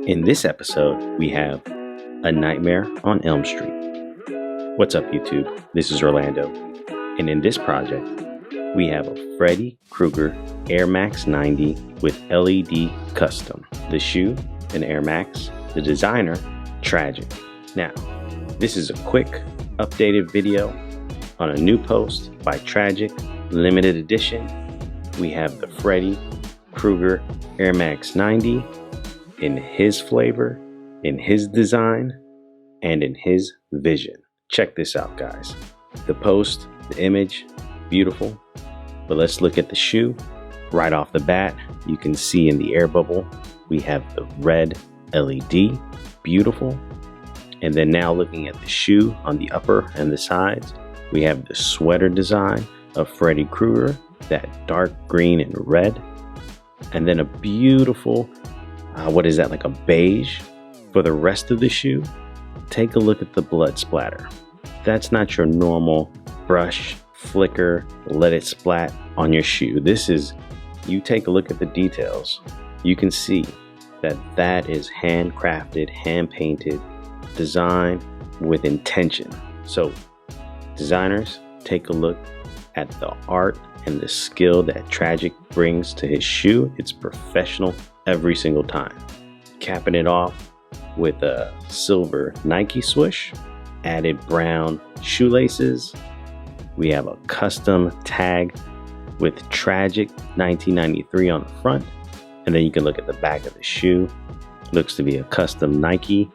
In this episode, we have A Nightmare on Elm Street. What's up, YouTube? This is Orlando, and in this project, we have a Freddy Krueger airmax 90 with LED custom. The shoe, an airmax. The designer, Tragik. Now, this is a quick, updated video on a new post by Tragik, limited edition. We have the Freddy Krueger airmax 90 in his flavor, in his design, and in his vision. Check this out, guys. The post, the image, beautiful. But let's look at the shoe. Right off the bat, you can see in the air bubble, we have the red LED, beautiful. And then now looking at the shoe on the upper and the sides, we have the sweater design of Freddy Krueger, that dark green and red. And then a beautiful, what is that, like a beige for the rest of the shoe. Take a look at the blood splatter. That's not your normal brush, flicker, let it splat on your shoe. This is, you take a look at the details, you can see that that is handcrafted, hand painted, designed with intention. So designers, take a look at the art and the skill that Tragik brings to his shoe. It's professional every single time. Capping it off with a silver Nike swoosh, added brown shoelaces. We have a custom tag with Tragik 1993 on the front. And then you can look at the back of the shoe. Looks to be a custom Nike.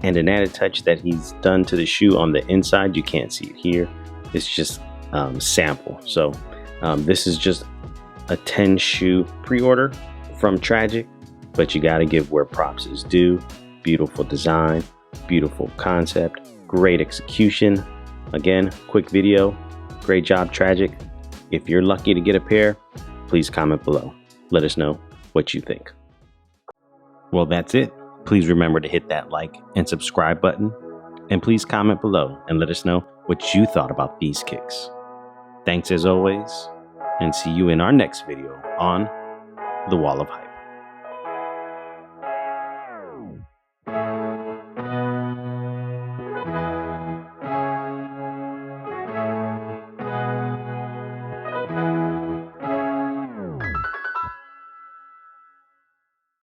And an added touch that he's done to the shoe on the inside, you can't see it here. It's just sample. So this is just a 10 shoe pre-order from Tragik, but you got to give where props is due. Beautiful design, beautiful concept, great execution. Again, quick video. Great job, Tragik. If you're lucky to get a pair, please comment below. Let us know what you think. Well, that's it. Please remember to hit that like and subscribe button. And please comment below and let us know what you thought about these kicks. Thanks as always, and see you in our next video on The Wall of Hype.